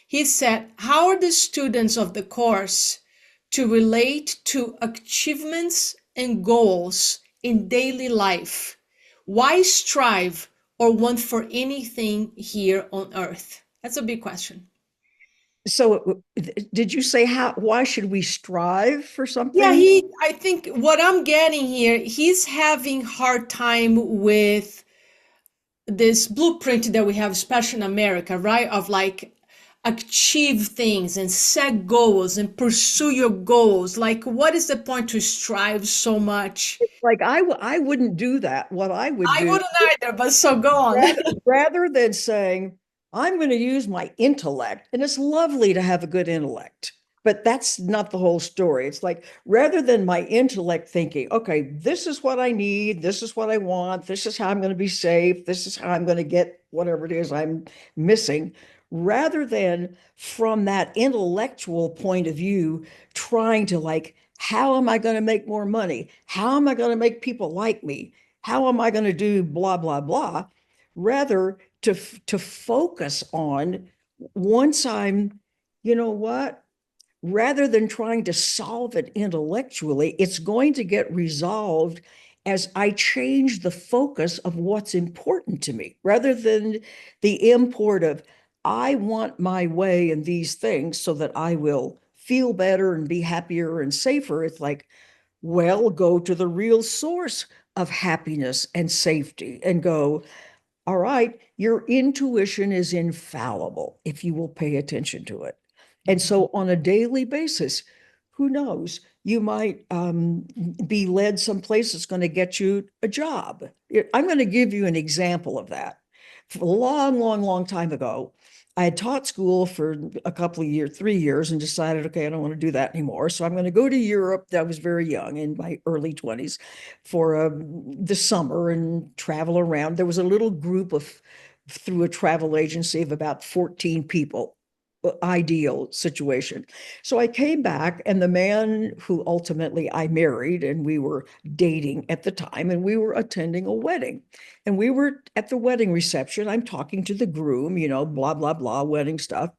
He said, how are the students of the course to relate to achievements and goals in daily life? Why strive or want for anything here on earth? That's a big question. So did you say why should we strive for Yeah, something? I think what I'm getting here, he's having hard time with this blueprint that we have, especially in America, right? Of like achieve things and set goals and pursue your goals. Like, what is the point to strive so much? Like I wouldn't do that. What I would I do wouldn't either, but so go on. rather than saying, I'm going to use my intellect, and it's lovely to have a good intellect, but that's not the whole story. It's like rather than my intellect thinking, okay, this is what I need, this is what I want, this is how I'm going to be safe, this is how I'm going to get whatever it is I'm missing, rather than from that intellectual point of view, trying to like, how am I going to make more money? How am I going to make people like me? How am I going to do blah, blah, blah? Rather to focus on once I'm, you know what? Rather than trying to solve it intellectually, it's going to get resolved as I change the focus of what's important to me, rather than the import of, I want my way in these things so that I will feel better and be happier and safer. It's like, well, go to the real source of happiness and safety and go, all right, your intuition is infallible if you will pay attention to it. And so on a daily basis, who knows? You might be led someplace that's going to get you a job. I'm going to give you an example of that. A long, long, long time ago, I had taught school for a couple of years, 3 years, and decided, okay, I don't want to do that anymore. So I'm going to go to Europe. I was very young, in my early 20s, for the summer and travel around. There was a little group of, through a travel agency, of about 14 people, ideal situation. So I came back, and the man who ultimately I married, and we were dating at the time, and we were attending a wedding. And we were at the wedding reception. I'm talking to the groom, blah, blah, blah, wedding stuff.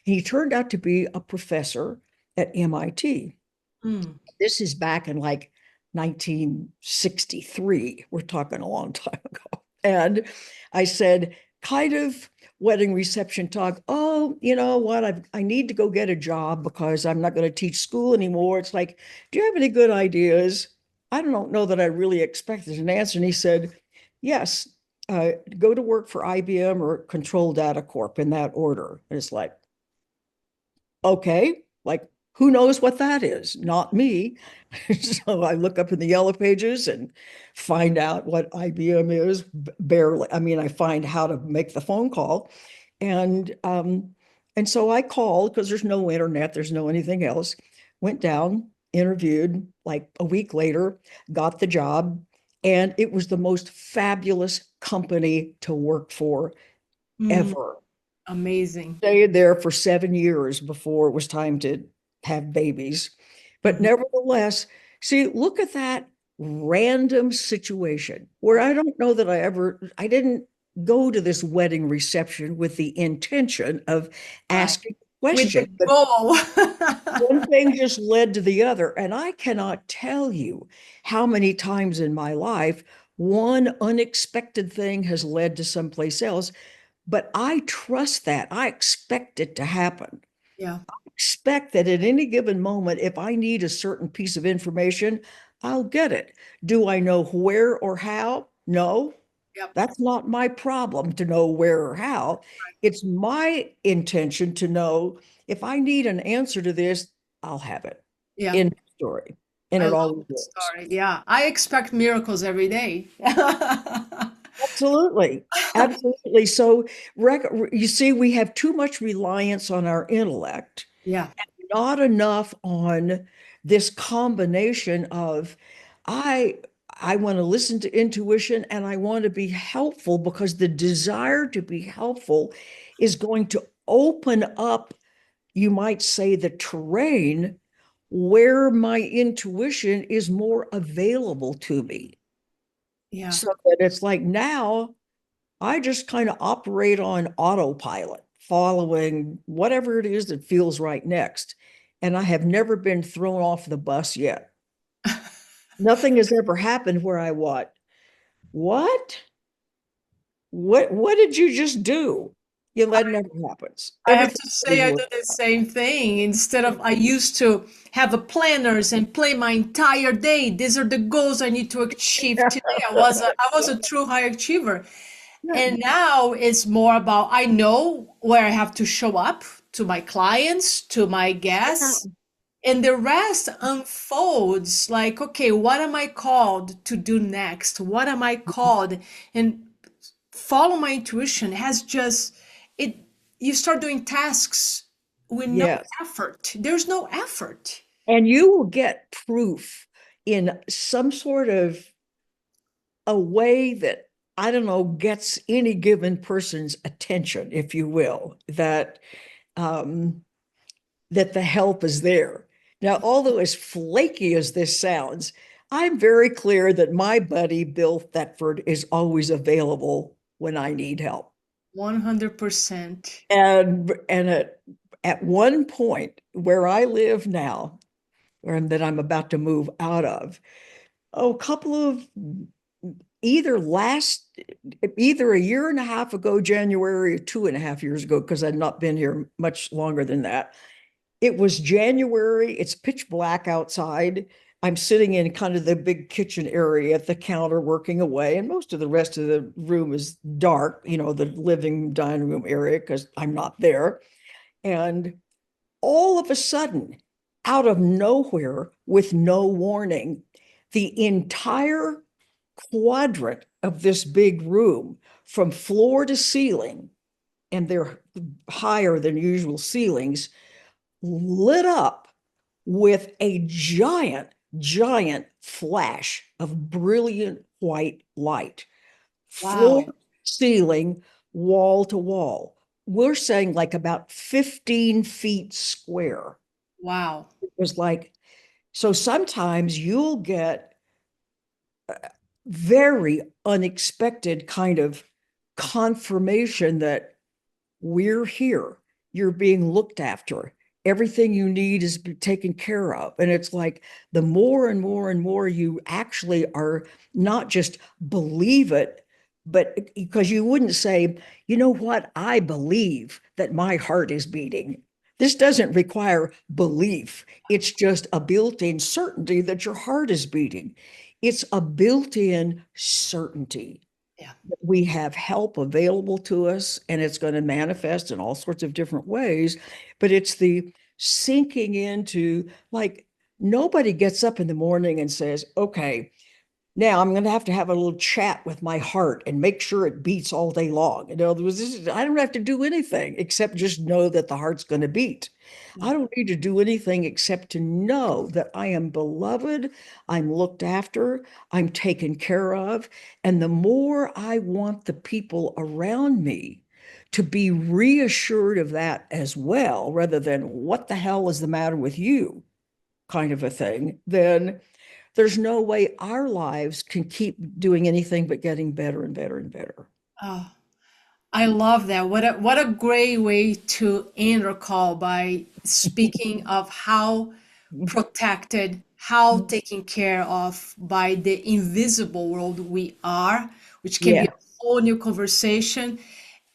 And he turned out to be a professor at MIT. Mm. This is back in like 1963. We're talking a long time ago. And I said, kind of wedding reception talk. Oh, you know what? I need to go get a job because I'm not going to teach school anymore. It's like, do you have any good ideas? I don't know that I really expected an answer. And he said, yes, go to work for IBM or Control Data Corp, in that order. And it's like, okay, like, who knows what that is? Not me. So I look up in the yellow pages and find out what IBM is. Barely. I mean, I find how to make the phone call. And so I called, because there's no internet, there's no anything else. Went down, interviewed, like a week later, got the job, and it was the most fabulous company to work for Mm. ever. Amazing. Stayed there for 7 years before it was time to have babies. But Mhm. nevertheless, see, look at that random situation where I don't know that I didn't go to this wedding reception with the intention of Right. asking a With the question, but goal. one thing just led to the other. And I cannot tell you how many times in my life one unexpected thing has led to someplace else, but I trust that. I expect it to happen. Yeah. Expect that at any given moment, if I need a certain piece of information, I'll get it. Do I know where or how? No, Yep. that's not my problem to know where or how. It's my intention to know, if I need an answer to this, I'll have it Yeah. in the story. And I it love always that works. story. Yeah. I expect miracles every day. Absolutely. Absolutely. So, you see, we have too much reliance on our intellect, Yeah. not enough on this combination of, I I want to listen to intuition, and I want to be helpful, because the desire to be helpful is going to open up, you might say, the terrain where my intuition is more available to me. Yeah. So that it's like, now I just kind of operate on autopilot, following whatever it is that feels right next. And I have never been thrown off the bus yet. Nothing has ever happened where I what? What? What did you just do? You know, that never happens. I have Everything to always say I do works the out. same thing. Instead of I used to have a planners and plan my entire day. These are the goals I need to achieve today. I was a true high achiever. Yeah. And now it's more about I know where I have to show up to my clients, to my Yeah. guests, and the rest unfolds like, okay, what am I called to do next? What am I called? And follow my intuition has just it you start doing tasks with no Yes. effort. There's no effort. And you will get proof in some sort of a way that, I don't know, gets any given person's attention, if you will, um, that the help is there. Now, although as flaky as this sounds, I'm very clear that my buddy Bill Thetford is always available when I need help. 100%. And at one point where I live now, and that I'm about to move out of, a couple of either last either a year and a half ago, January, or 2.5 years ago, because I'd not been here much longer than that. It was January. It's pitch black outside. I'm sitting in kind of the big kitchen area at the counter working away, and most of the rest of the room is dark, the living dining room area, because I'm not there. And all of a sudden, out of nowhere, with no warning, the entire quadrant of this big room, from floor to ceiling, and they're higher than usual ceilings, lit up with a giant, giant flash of brilliant white light, floor, Wow. ceiling, wall to wall. We're saying like about 15 feet square. Wow. It was like, so sometimes you'll get very unexpected kind of confirmation that we're here. You're being looked after. Everything you need is taken care of. And it's like the more and more and more you actually are not just believe it, but because you wouldn't say, you know what, I believe that my heart is beating. This doesn't require belief. It's just a built in certainty that your heart is beating. It's a built in certainty Yeah. we have help available to us, and it's going to manifest in all sorts of different ways. But it's the sinking into, like, nobody gets up in the morning and says, okay, now I'm going to have a little chat with my heart and make sure it beats all day long. I don't have to do anything except just know that the heart's going to beat. Yeah. I don't need to do anything except to know that I am beloved, I'm looked after, I'm taken care of. And the more I want the people around me to be reassured of that as well, rather than what the hell is the matter with you kind of a thing, then there's no way our lives can keep doing anything but getting better and better and better. Oh, I love that. What a great way to end our call by speaking of how protected, how taken care of by the invisible world we are, which can be Yeah, a whole new conversation.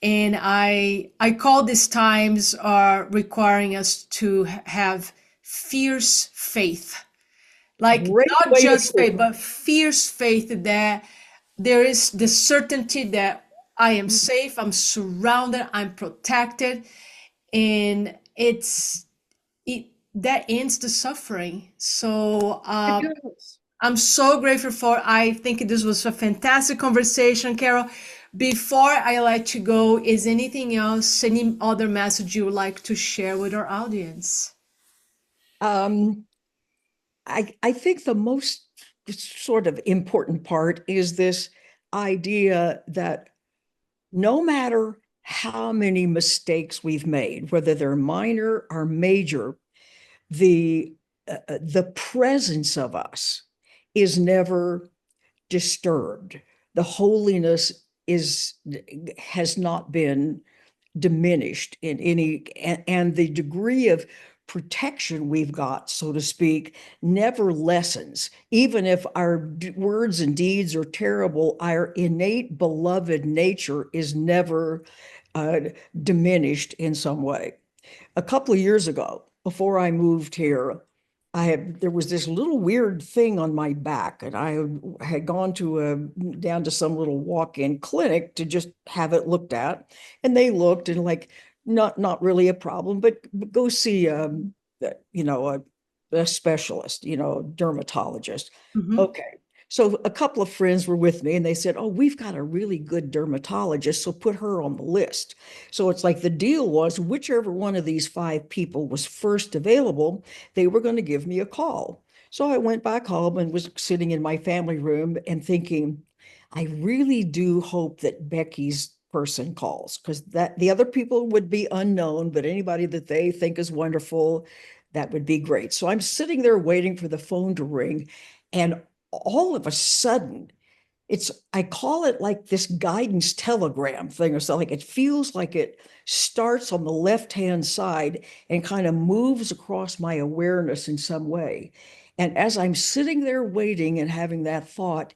And I call these times are requiring us to have fierce faith, like great not way to just put faith, but fierce faith that there is the certainty that I am it. safe, I'm surrounded, I'm protected, and it that ends the suffering. So It does. I'm so grateful for. I think this was a fantastic conversation, Carol. Before I let you go, is anything else, any other message you would like to share with our audience? Um, I think the most sort of important part is this idea that no matter how many mistakes we've made, whether they're minor or major, the presence of us is never disturbed. The holiness is has not been diminished in any, and the degree of protection we've got, so to speak, never lessens. Even if our words and deeds are terrible, our innate beloved nature is never uh, diminished in some way. A couple of years ago, before I moved here, there was this little weird thing on my back, and I had gone to down to some little walk-in clinic to just have it looked at, and they looked and like not really a problem, but go see you know a, a specialist, dermatologist. Mhm. Okay. So a couple of friends were with me and they said, "Oh, we've got a really good dermatologist, so put her on the list." So it's like the deal was whichever one of these five people was first available, they were going to give me a call. So I went back home and was sitting in my family room and thinking, I really do hope that Becky's person calls, because that the other people would be unknown, but anybody that they think is wonderful, that would be great. So I'm sitting there waiting for the phone to ring, and all of a sudden I call it like this guidance telegram thing or something. It feels like it starts on the left-hand side and kind of moves across my awareness in some way. And as I'm sitting there waiting and having that thought,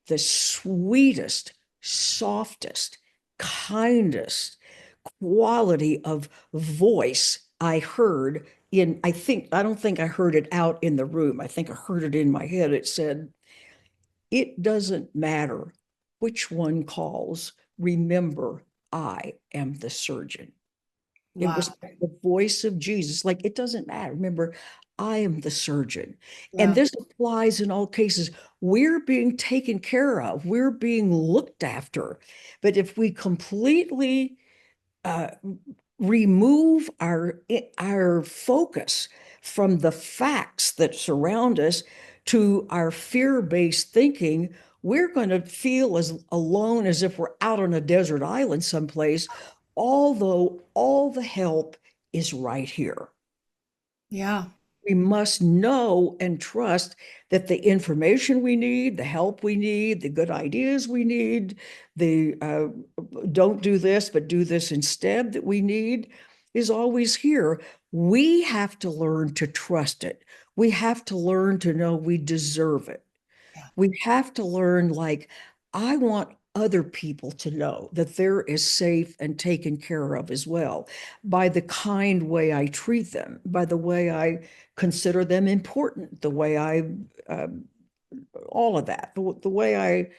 the sweetest, softest, kindest quality of voice I heard I don't think I heard it out in the room. I think I heard it in my head. It said, it doesn't matter which one calls. Remember, I am the surgeon. It Wow. was like the voice of Jesus. Like, it doesn't matter. Remember, I am the surgeon. And Yeah. this applies in all cases. We're being taken care of, we're being looked after. But if we completely uh, remove our focus from the facts that surround us to our fear-based thinking, we're going to feel as alone as if we're out on a desert island someplace, although all the help is right here. Yeah. We must know and trust that the information we need, the help we need, the good ideas we need, the don't do this, but do this instead that we need is always here. We have to learn to trust it. We have to learn to know we deserve it. Yeah. We have to learn, like, I want other people to know that they're as safe and taken care of as well by the kind way I treat them, by the way I consider them important, the way um, all of that, the way I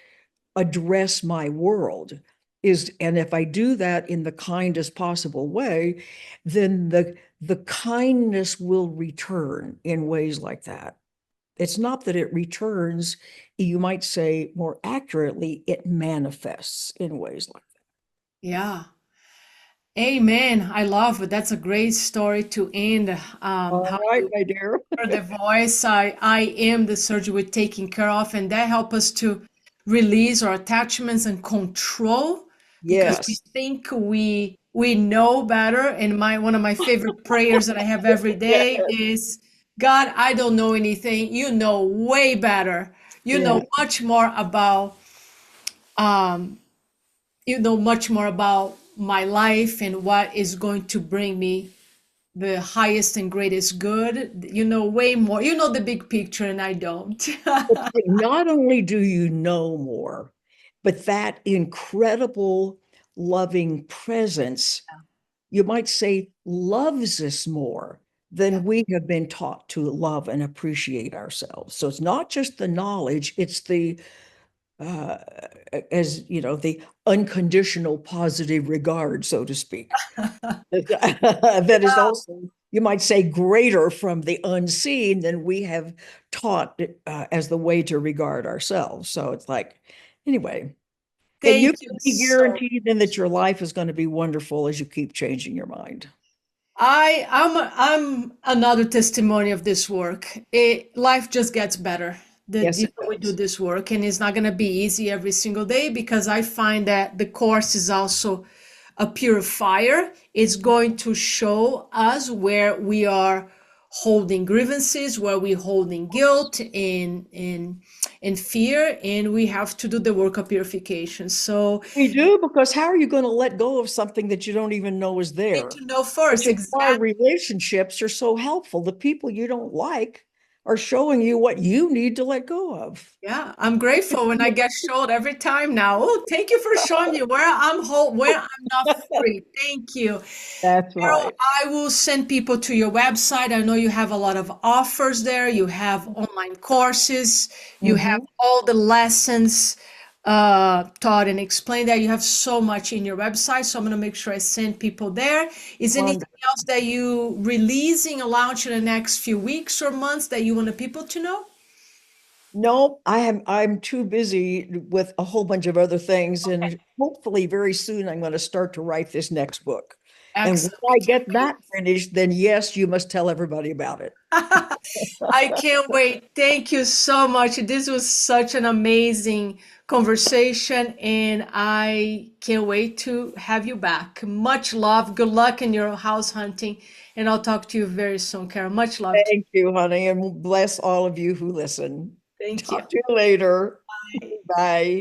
address my world is, and if I do that in the kindest possible way, then the kindness will return in ways like that. It's not that it returns, you might say more accurately, it manifests in ways like that. Yeah. Amen. I love it. That's a great story to end. All How right, you my dear. heard the voice. I am the surgery we're taking care of, and that help us to release our attachments and control because we Yes. think we know better. And my one of my favorite prayers that I have every Yeah. day is, God, I don't know anything. You know way better. You know Yeah. much more about um, you know much more about my life and what is going to bring me the highest and greatest good. You know way more. You know the big picture, and I don't. Not only do you know more, but that incredible loving presence, you might say, loves us more Yeah. than we have been taught to love and appreciate ourselves. So it's not just the knowledge, it's the uh, as you know, the unconditional positive regard, so to speak. That is also, you might say, greater from the unseen than we have taught as the way to regard ourselves. So it's like, anyway, and you Thank you can be so guaranteed then that your life is going to be wonderful as you keep changing your mind. I'm another testimony of this work. Life just gets better the Yes, it deeper we do does. this work, and it's not going to be easy every single day because I find that the course is also a purifier. It's going to show us where we are holding grievances, where we're holding guilt and fear, and we have to do the work of purification. So We do, because how are you going to let go of something that you don't even know is need there? to know Which first is why exactly. relationships are so helpful. The people you don't like are showing you what you need to let go of. Yeah, I'm grateful when I get showed every time now. Oh, thank you for showing me where I'm whole, where I'm not free. Thank you. That's Carol, right. I will send people to your website. I know you have a lot of offers there. You have online courses. You have Hmm. all the lessons taught and explained there. You have so much in your website. So I'm going to make sure I send people there. Is anything Wonderful. else that you releasing or launch in the next few weeks or months that you want the people to know? No, I'm too busy with a whole bunch of other things. And hopefully very soon I'm going to start to write this next book. And when Excellent. We I can't get wait. that finished, then yes, you must tell everybody about it. I can't wait. Thank you so much. This was such an amazing conversation, and I can't wait to have you back. Much love. Good luck in your house hunting, and I'll talk to you very soon, Carol. Much love to you. Thank you, honey, and bless all of you who listen. Thank you. Talk to you later. Bye.